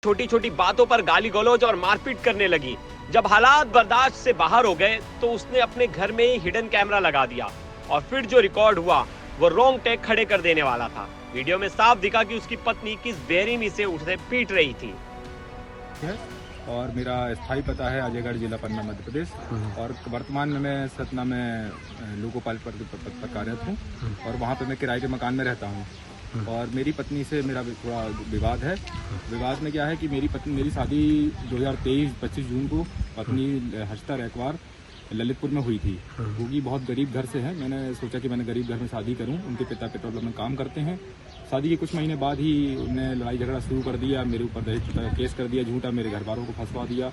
छोटी छोटी बातों पर गाली गलौज और मारपीट करने लगी। जब हालात बर्दाश्त से बाहर हो गए तो उसने अपने घर में ही हिडन कैमरा लगा दिया और फिर जो रिकॉर्ड हुआ वो रोंग टेक खड़े कर देने वाला था। वीडियो में साफ दिखा कि उसकी पत्नी किस बेरहमी से उसे पीट रही थी। और मेरा स्थायी पता है अजयगढ़ जिला पन्ना मध्य प्रदेश और वर्तमान में मैं सतना में लोको पायलट पर कार्यरत हूँ और वहाँ पे मैं किराए के मकान में रहता हूँ। और मेरी पत्नी से मेरा थोड़ा विवाद है। विवाद में क्या है कि मेरी शादी 2023 25 जून को पत्नी हर्षिता रैकवार ललितपुर में हुई थी। वो भी बहुत गरीब घर से है। मैंने सोचा कि मैंने गरीब घर में शादी करूं। उनके पिता पेट्रोल पंप में काम करते हैं। शादी के कुछ महीने बाद ही उन्होंने लड़ाई झगड़ा शुरू कर दिया, मेरे ऊपर दहेज केस कर दिया झूठा, मेरे घर वालों को फंसवा दिया।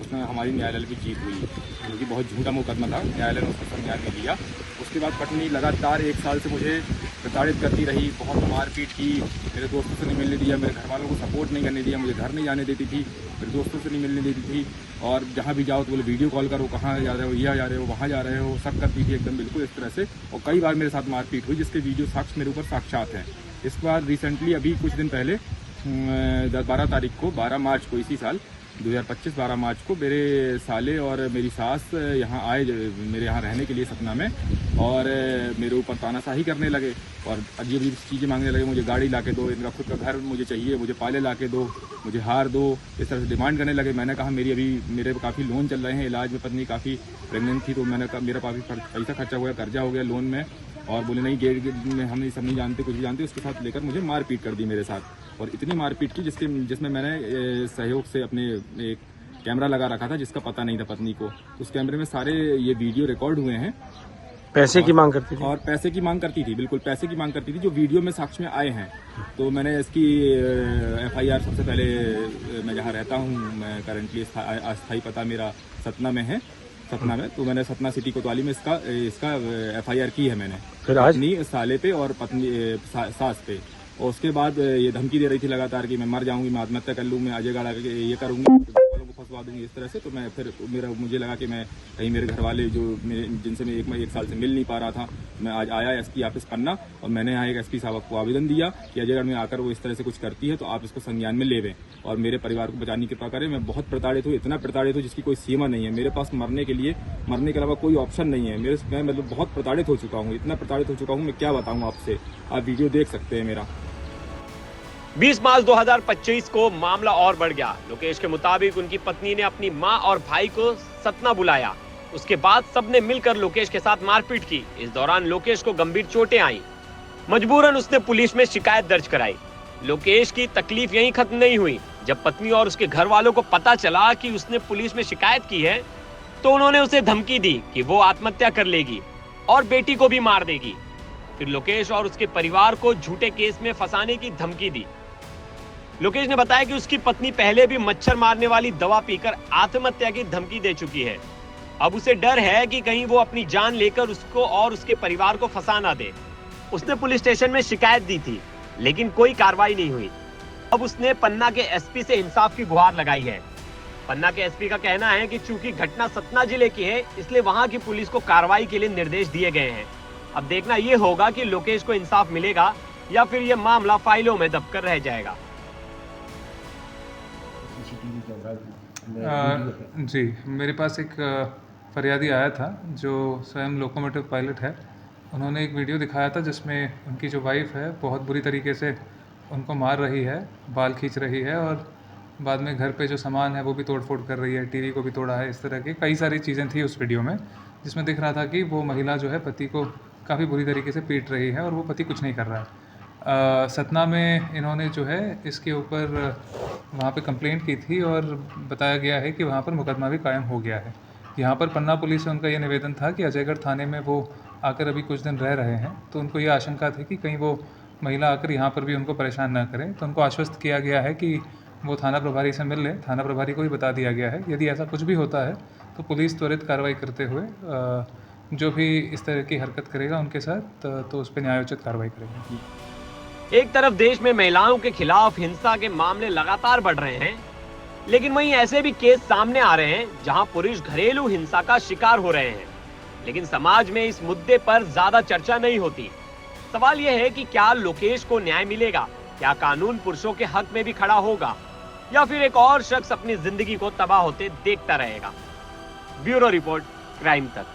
उसमें हमारी न्यायालय की जीत हुई क्योंकि बहुत झूठा मुकदमा था। न्यायालय ने उसका संज्ञान नहीं लिया। उसके बाद पत्नी लगातार 1 साल से मुझे प्रताड़ित करती रही, बहुत मारपीट की, मेरे दोस्तों से नहीं मिलने दिया, मेरे घर वालों को सपोर्ट नहीं करने दिया, मुझे घर नहीं जाने देती थी, मेरे दोस्तों से नहीं मिलने देती थी। और जहाँ भी जाओ तो बोले वीडियो कॉल करो, कहाँ जा रहे हो, यहाँ जा रहे हो, वहाँ जा रहे हो, सब करती थी एकदम बिल्कुल इस तरह से। और कई बार मेरे साथ मारपीट हुई जिसके वीडियो साक्ष्य मेरे ऊपर साक्षात हैं। इस बार रिसेंटली अभी कुछ दिन पहले 12 तारीख को 12 मार्च को इसी साल 2025 12 मार्च को मेरे साले और मेरी सास यहाँ आए मेरे यहाँ रहने के लिए सतना में और मेरे ऊपर तानाशाही करने लगे और अजीब अजीब चीज़ें मांगने लगे। मुझे गाड़ी ला के दो, इनका खुद का घर मुझे चाहिए, मुझे पाले ला के दो, मुझे हार दो, इस तरह से डिमांड करने लगे। मैंने कहा मेरे काफ़ी लोन चल रहे हैं, इलाज में पत्नी काफ़ी प्रेगनेंट थी तो मैंने कहा मेरा काफ़ी पैसा खर्चा हुआ, कर्जा हो गया लोन में। और बोले नहीं गेट में हम ये सब नहीं जानते, कुछ भी जानते। उसके साथ लेकर मुझे मारपीट कर दी मेरे साथ और इतनी मारपीट की जिसमें मैंने सहयोग से अपने एक कैमरा लगा रखा था जिसका पता नहीं था पत्नी को। उस कैमरे में सारे ये वीडियो रिकॉर्ड हुए हैं। पैसे की मांग करती थी और पैसे की मांग करती थी, बिल्कुल पैसे की मांग करती थी जो वीडियो में साक्ष्य में आए हैं। तो मैंने इसकी FIR सबसे पहले मैं जहाँ रहता हूँ, मैं करंटली अस्थायी पता मेरा सतना में है, सतना में। तो मैंने सतना सिटी कोतवाली में इसका FIR की है मैंने अपनी साले पे और पत्नी सास पे। और उसके बाद ये धमकी दे रही थी लगातार कि मैं मर जाऊंगी, मैं आत्महत्या कर लूँ, मैं अजयगढ़ ये करूंगी, वालों को फंसवा दूंगी इस तरह से। तो मैं फिर मुझे लगा कि मैं कहीं मेरे घर वाले जो जिनसे मैं एक साल से मिल नहीं पा रहा था, मैं आज आया SP ऑफिस पन्ना और मैंने यहाँ एक SP साहब को आवेदन दिया कि अजयगढ़ में आकर वो इस तरह से कुछ करती है तो आप इसको संज्ञान में लेवें और मेरे परिवार को बचाने की कृपा करें। मैं बहुत प्रताड़ित हूँ, इतना प्रताड़ित हूँ जिसकी कोई सीमा नहीं है। मेरे पास मरने के अलावा कोई ऑप्शन नहीं है। मैं मतलब बहुत प्रताड़ित हो चुका हूँ, इतना प्रताड़ित हो चुका हूँ, मैं क्या बताऊँ आपसे। आप वीडियो देख सकते हैं मेरा। 20 मार्च 2025 को मामला और बढ़ गया। लोकेश के मुताबिक उनकी पत्नी ने अपनी मां और भाई को सतना बुलाया। उसके बाद सबने मिलकर लोकेश के साथ मारपीट की। इस दौरान लोकेश को गंभीर चोटें आईं। मजबूरन उसने पुलिस में शिकायत दर्ज कराई। लोकेश की तकलीफ यहीं खत्म नहीं हुई। जब पत्नी और उसके घर वालों को पता चला कि उसने पुलिस में शिकायत की है तो उन्होंने उसे धमकी दी कि वो आत्महत्या कर लेगी और बेटी को भी मार देगी। फिर लोकेश और उसके परिवार को झूठे केस में फंसाने की धमकी दी। लोकेश ने बताया कि उसकी पत्नी पहले भी मच्छर मारने वाली दवा पीकर आत्महत्या की धमकी दे चुकी है। अब उसे डर है कि कहीं वो अपनी जान लेकर उसको और उसके परिवार को फंसा ना दे। उसने पुलिस स्टेशन में शिकायत दी थी लेकिन कोई कार्रवाई नहीं हुई। अब उसने पन्ना के SP से इंसाफ की गुहार लगाई है। पन्ना के SP का कहना है कि चूंकि घटना सतना जिले की है इसलिए वहां की पुलिस को कार्रवाई के लिए निर्देश दिए गए हैं। अब देखना यह होगा कि लोकेश को इंसाफ मिलेगा या फिर यह मामला फाइलों में दबकर रह जाएगा। जी, मेरे पास एक फरियादी आया था जो स्वयं लोकोमोटिव पायलट है। उन्होंने एक वीडियो दिखाया था जिसमें उनकी जो वाइफ है बहुत बुरी तरीके से उनको मार रही है, बाल खींच रही है और बाद में घर पे जो सामान है वो भी तोड़-फोड़ कर रही है, टीवी को भी तोड़ा है। इस तरह की कई सारी चीज़ें थी उस वीडियो में जिसमें दिख रहा था कि वो महिला जो है पति को काफ़ी बुरी तरीके से पीट रही है और वो पति कुछ नहीं कर रहा है। सतना में इन्होंने जो है इसके ऊपर वहाँ पे कंप्लेंट की थी और बताया गया है कि वहाँ पर मुकदमा भी कायम हो गया है। यहाँ पर पन्ना पुलिस से उनका ये निवेदन था कि अजयगढ़ थाने में वो आकर अभी कुछ दिन रह रहे हैं तो उनको ये आशंका थी कि कहीं वो महिला आकर यहाँ पर भी उनको परेशान ना करें। तो उनको आश्वस्त किया गया है कि वो थाना प्रभारी से मिल लें। थाना प्रभारी को भी बता दिया गया है यदि ऐसा कुछ भी होता है तो पुलिस त्वरित कार्रवाई करते हुए जो भी इस तरह की हरकत करेगा उनके साथ तो उस पर न्यायोचित कार्रवाई करेगी। एक तरफ देश में महिलाओं के खिलाफ हिंसा के मामले लगातार बढ़ रहे हैं लेकिन वहीं ऐसे भी केस सामने आ रहे हैं जहां पुरुष घरेलू हिंसा का शिकार हो रहे हैं लेकिन समाज में इस मुद्दे पर ज्यादा चर्चा नहीं होती। सवाल यह है कि क्या लोकेश को न्याय मिलेगा? क्या कानून पुरुषों के हक में भी खड़ा होगा? या फिर एक और शख्स अपनी जिंदगी को तबाह होते देखता रहेगा। ब्यूरो रिपोर्ट, क्राइम तक।